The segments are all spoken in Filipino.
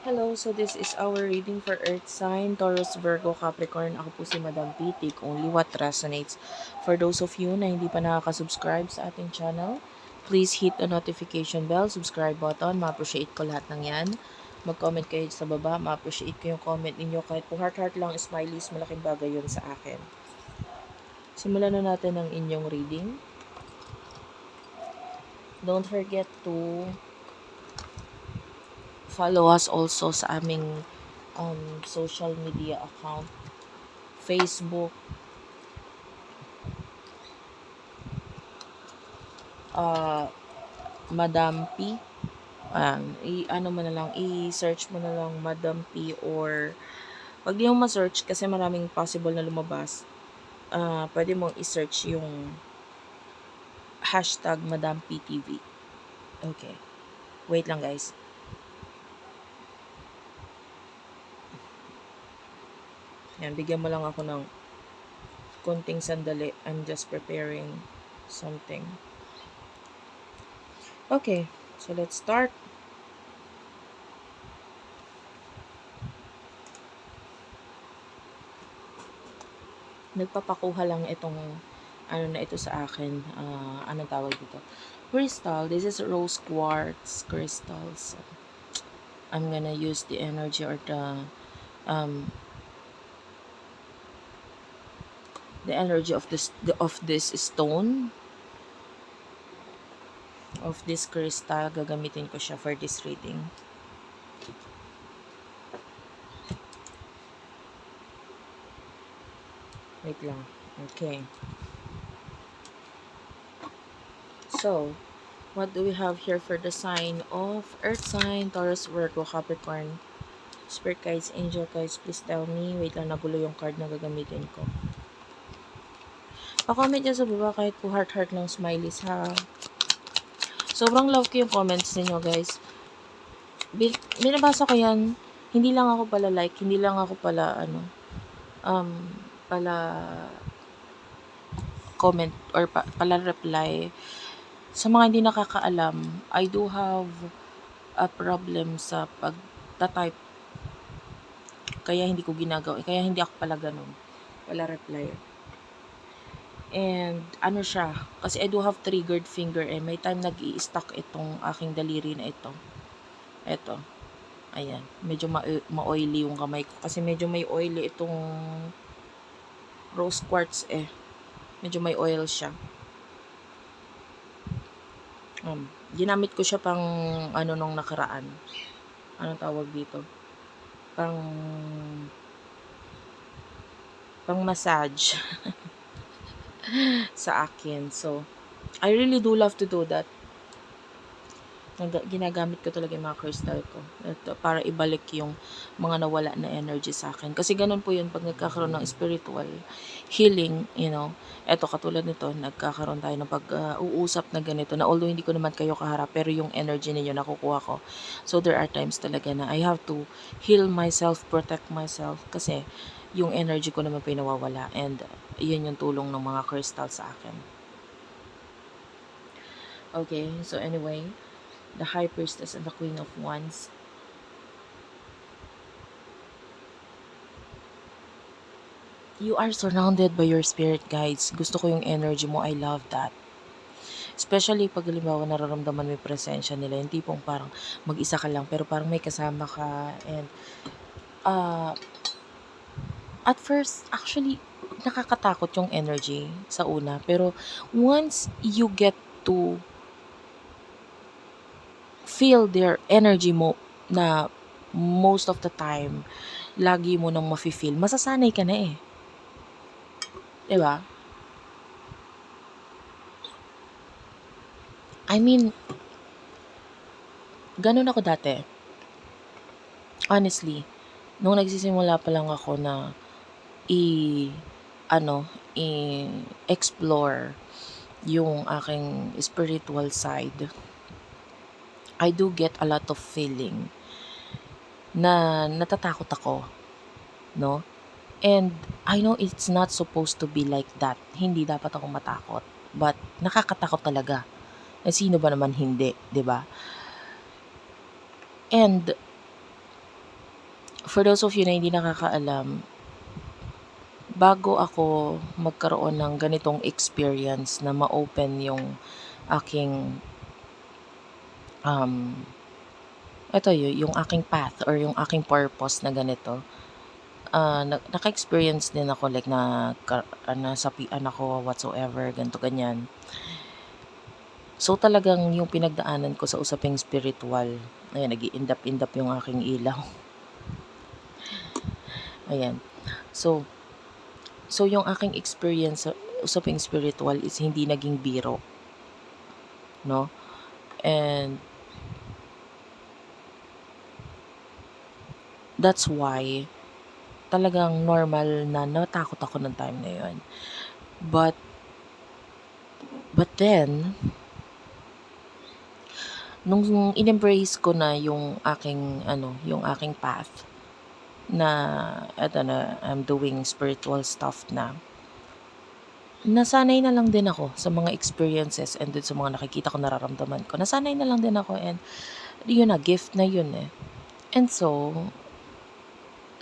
Hello, so this is our reading for Earth sign, Taurus, Virgo, Capricorn. Ako po si Madam P. Take only what resonates. For those of you na hindi pa nakaka-subscribe sa ating channel, please hit the notification bell, subscribe button. Ma-appreciate ko lahat ng yan. Mag-comment kayo sa baba. Ma-appreciate ko yung comment ninyo. Kahit po heart-heart lang, smileys, malaking bagay yun sa akin. Simulan na natin ang inyong reading. Don't forget to follow us also sa aming social media account. Facebook, Madam P. Ano mo na lang, i-search mo na lang Madam P, or wag niyo ma-search kasi maraming possible na lumabas. Pwede mong i-search yung hashtag Madam PTV. Okay. Wait lang guys. Yan, bigyan mo lang ako ng konting sandali. I'm just preparing something. Okay, so let's start. Nagpapakuha lang itong ano na ito sa akin. Anong tawag dito? Crystal. This is rose quartz crystals. I'm gonna use the energy or um the energy of this stone, of this crystal. Gagamitin ko siya for this reading. Wait lang. Okay. So, what do we have here for the sign of Earth sign, Taurus, Virgo, Capricorn? Spirit guides, angel guides, please tell me. Wait lang, nagulo yung card na gagamitin ko. Pa-comment dyan sa baba kahit po heart-heart lang, smileys ha. Sobrang love ko yung comments ninyo guys. Binabasa ko yan. Hindi lang ako pala like, hindi lang ako pala pala comment or pala reply. Sa mga hindi nakakaalam, I do have a problem sa pagta-type. Kaya hindi ko ginagawa. Kaya hindi ako pala ganun. Pala reply. And ano siya, kasi I do have triggered finger may time nag-i-stuck itong aking daliri na ito. Ito. Ayan. Medyo ma-oily yung kamay ko. Kasi medyo may oily itong rose quartz Medyo may oil siya. Ginamit ko siya pang nung nakaraan. Anong tawag dito? Pang massage sa akin. So, I really do love to do that. Ginagamit ko talaga yung mga crystal ko para ibalik yung mga nawala na energy sa akin. Kasi ganun po yun pag nagkakaroon ng spiritual healing, eto katulad nito, nagkakaroon tayo ng pag-uusap na ganito, na although hindi ko naman kayo kaharap, pero yung energy ninyo nakukuha ko. So there are times talaga na I have to heal myself, protect myself, kasi yung energy ko naman pinawawala, and yun yung tulong ng mga crystal sa akin. Okay, so anyway, the High Priestess and the Queen of Wands. You are surrounded by your spirit guides. Gusto ko yung energy mo. I love that. Especially pag halimbawa nararamdaman mo yung presensya nila. Yung tipong parang mag-isa ka lang pero parang may kasama ka. And at first, actually, nakakatakot yung energy sa una. Pero once you get to feel their energy mo na most of the time, lagi mo nang mafe-feel, masasanay ka na eh. Diba? I mean, ganun ako dati. Honestly, nung nagsisimula pa lang ako na i-explore yung aking spiritual side, I do get a lot of feeling na natatakot ako, no? And I know it's not supposed to be like that. Hindi dapat ako matakot. But nakakatakot talaga. Sino ba naman hindi, 'di ba? And For those of you na hindi nakakaalam, bago ako magkaroon ng ganitong experience na ma-open yung aking yung aking path or yung aking purpose na ganito, naka-experience din ako like nasapian ako whatsoever, ganito ganyan. So talagang yung pinagdaanan ko sa usaping spiritual, ayan, nag-iindap-indap yung aking ilaw. Ayan. So yung aking experience sa usaping spiritual is hindi naging biro, no? And that's why talagang normal na natakot ako ng time na yun. But then, nung in-embrace ko na yung aking path na eto na I'm doing spiritual stuff na, nasanay na lang din ako sa mga experiences and dun sa mga nakikita ko, nararamdaman ko. Nasanay na lang din ako and yun na, gift na yun eh. And so,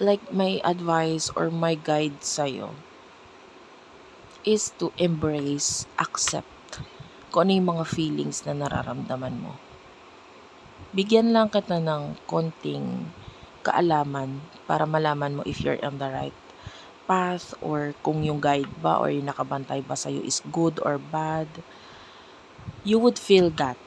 like my advice or my guide sa'yo is to embrace, accept kung ano yung mga feelings na nararamdaman mo. Bigyan lang kita ng konting kaalaman para malaman mo if you're on the right path or kung yung guide ba or yung nakabantay ba sa'yo is good or bad. You would feel that,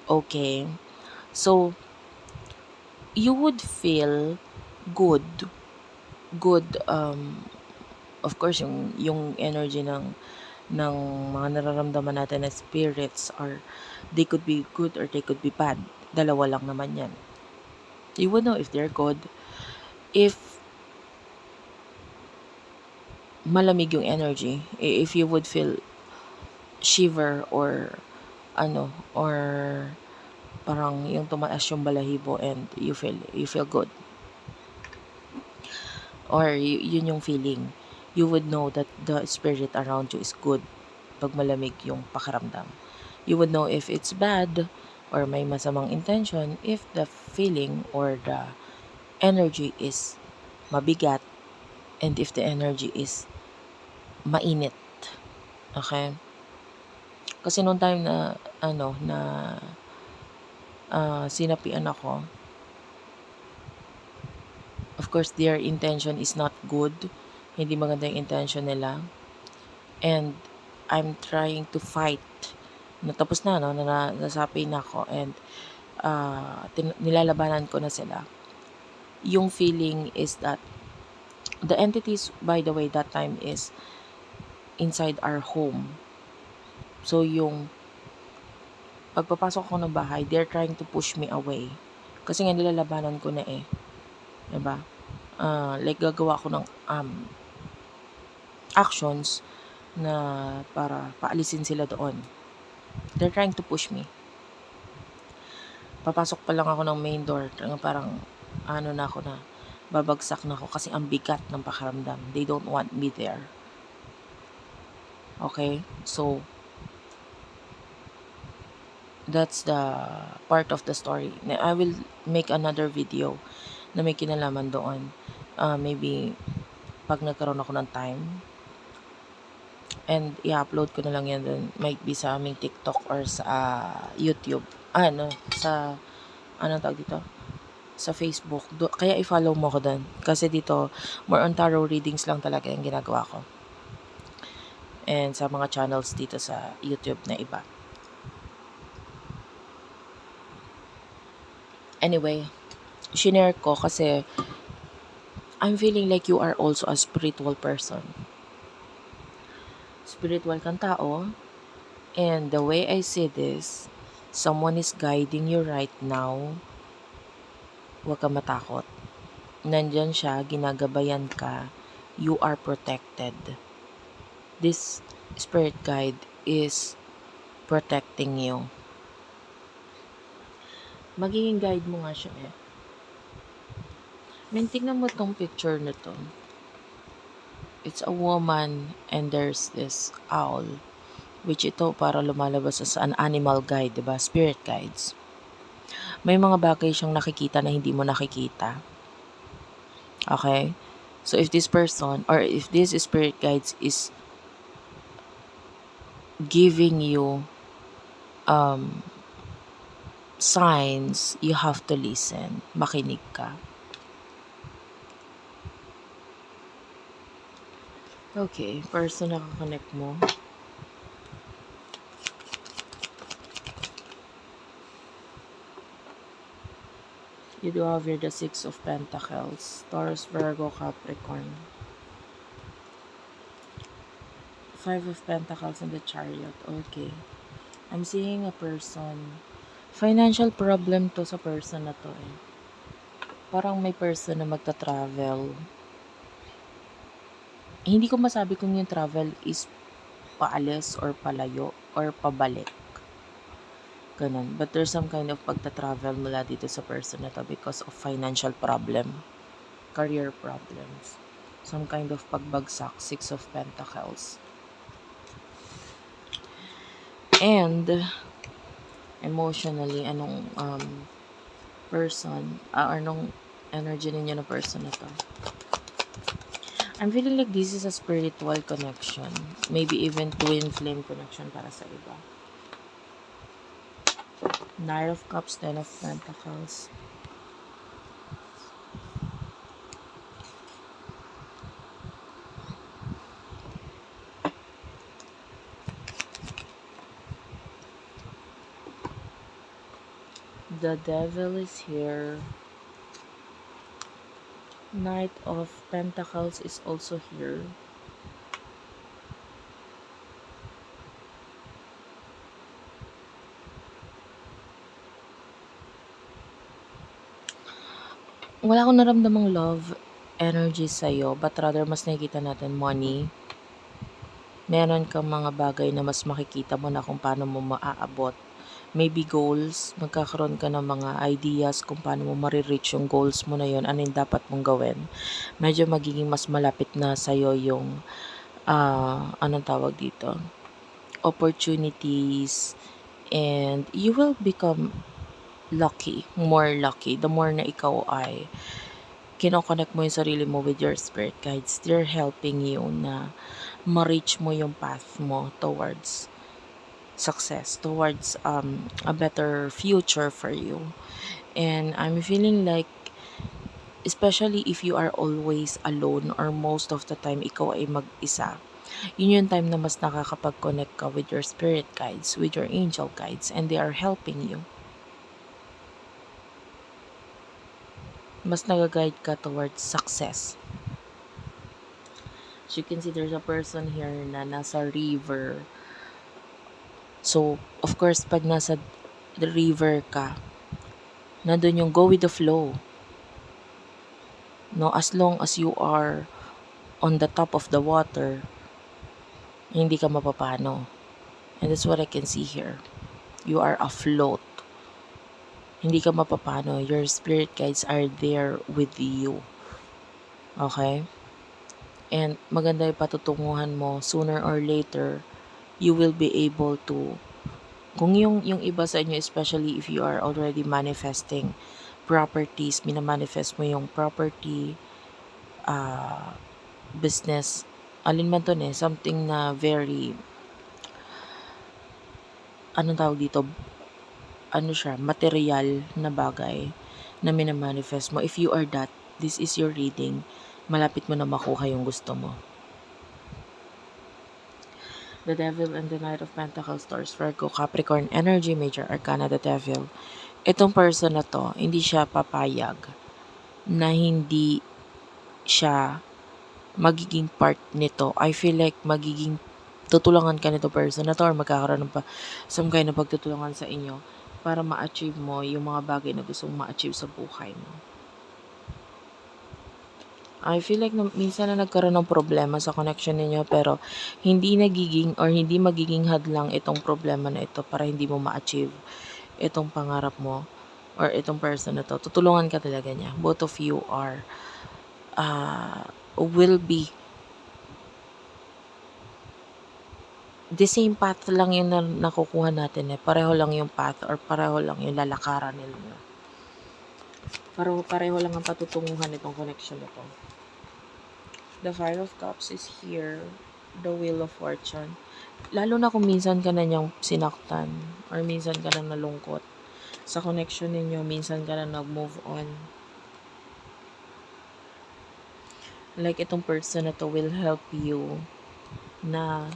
okay? So, you would feel good, of course, yung energy ng mga nararamdaman natin na spirits, or they could be good or they could be bad. Dalawa lang naman yan. You would know if they're good if malamig yung energy, if you would feel shiver or or parang yung tumaas yung balahibo and you feel good, or yun yung feeling, you would know that the spirit around you is good pag malamig yung pakiramdam. You would know if it's bad or may masamang intention if the feeling or the energy is mabigat and if the energy is mainit. Okay? Kasi noong time na sinapian ako, of course their intention is not good, hindi maganda yung intention nila, and I'm trying to fight. Natapos na, nasapi na ako and nilalabanan ko na sila. Yung feeling is that the entities, by the way, that time is inside our home. So yung pagpapasok ko ng bahay, they're trying to push me away. Kasi nga nilalabanan ko na eh. Diba? Like gagawa ko ng actions na para paalisin sila doon. They're trying to push me. Papasok pa lang ako ng main door, parang na ako na babagsak na ako kasi ang bigat ng pakiramdam. They don't want me there. Okay? So, that's the part of the story. I will make another video na may kinalaman doon. Maybe pag nagkaroon ako ng time. And i-upload ko na lang yan dun. Might be sa aming TikTok or sa YouTube. Sa tawag dito? Sa Facebook. Kaya i-follow mo ko dun. Kasi dito, more on tarot readings lang talaga yung ginagawa ko. And sa mga channels dito sa YouTube na iba. Anyway, shinare ko kasi I'm feeling like you are also a spiritual person. Spiritual kang tao. And the way I see this, someone is guiding you right now. Huwag ka matakot. Nandyan siya, ginagabayan ka. You are protected. This spirit guide is protecting you. Magiging guide mo nga siya eh. Tingnan mo tong picture na to. It's a woman and there's this owl. Which ito para lumalabas sa an animal guide, diba? Spirit guides. May mga bagay siyang nakikita na hindi mo nakikita. Okay? So if this person or if this spirit guides is giving you um signs, you have to listen. Makinig ka. Okay, person na connect mo. You do have here the Six of Pentacles. Taurus, Virgo, Capricorn. Five of Pentacles and the Chariot. Okay. I'm seeing a person. Financial problem to sa person na to eh. Parang may person na magta-travel. Hindi ko masabi kung yung travel is paalis or palayo or pabalik. Ganun. But there's some kind of pagta-travel mula dito sa person na to because of financial problem, career problems, some kind of pagbagsak, Six of Pentacles. And emotionally, anong person, anong energy ninyo na person na to? I'm feeling like this is a spiritual connection. Maybe even twin flame connection para sa iba. Nine of Cups, Ten of Pentacles. The Devil is here. Knight of Pentacles is also here. Wala akong naramdamang love energy sa'yo, but rather mas nakikita natin money. Meron kang mga bagay na mas makikita mo na kung paano mo maaabot. Maybe goals, magkakaroon ka ng mga ideas kung paano mo marireach yung goals mo na yun, ano yung dapat mong gawin. Medyo magiging mas malapit na sa'yo yung, anong tawag dito, opportunities, and you will become lucky, more lucky, the more na ikaw ay kinoconnect mo yung sarili mo with your spirit guides. They're helping you na ma-reach mo yung path mo towards success, towards a better future for you. And I'm feeling like, especially if you are always alone or most of the time ikaw ay mag-isa, yun yung time na mas nakakapag-connect ka with your spirit guides, with your angel guides, and they are helping you. Mas nag-guide ka towards success. So you can see there's a person here na nasa river. So, of course, pag nasa the river ka, nandun yung go with the flow. No, as long as you are on the top of the water, hindi ka mapapano. And that's what I can see here. You are afloat. Hindi ka mapapano. Your spirit guides are there with you. Okay? And maganda yung patutunguhan mo. Sooner or later, you will be able to, kung yung iba sa inyo, especially if you are already manifesting properties, minamanifest mo yung property, business, alin man to something na very, anong tawag dito, ano siya, material na bagay na minamanifest mo. If you are that, this is your reading, malapit mo na makuha yung gusto mo. The Devil and the Knight of Pentacles, Taurus, Virgo, Capricorn, Energy, Major Arcana, the Devil. Itong person na to, hindi siya papayag na hindi siya magiging part nito. I feel like magiging tutulungan ka nito person na to or magkakaroon ng some kind of pagtutulungan sa inyo para ma-achieve mo yung mga bagay na gusto mong ma-achieve sa buhay mo. I feel like minsan na nagkaroon ng problema sa connection ninyo pero hindi nagiging or hindi magiging hadlang itong problema na ito para hindi mo ma-achieve itong pangarap mo or itong person na to. Tutulungan ka talaga niya. Both of you are will be the same path lang yung nakukuha natin eh. Pareho lang yung path or pareho lang yung lalakaran nila. Pareho lang ang patutunguhan nitong connection na to. The Five of Cups is here. The Wheel of Fortune. Lalo na kung minsan ka na niyang sinaktan or minsan ka na nalungkot sa connection ninyo, minsan ka na nag-move on. Like itong person na to will help you na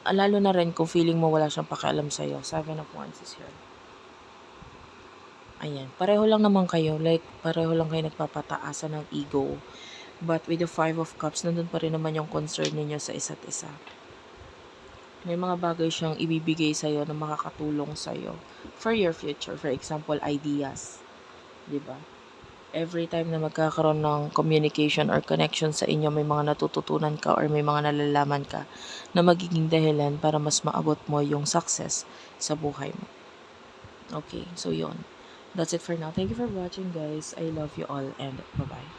lalo na rin kung feeling mo wala siyang pakialam sa'yo. Seven of Wands is here. Ayan. Pareho lang naman kayo. Like, pareho lang kayo nagpapataasan ng ego. But with the Five of Cups, nandun pa rin naman yung concern ninyo sa isa't isa. May mga bagay siyang ibibigay sa'yo na makakatulong sa'yo for your future. For example, ideas. Diba? Every time na magkakaroon ng communication or connection sa inyo, may mga natututunan ka or may mga nalalaman ka na magiging dahilan para mas maabot mo yung success sa buhay mo. Okay, so yun. That's it for now. Thank you for watching, guys. I love you all and bye-bye.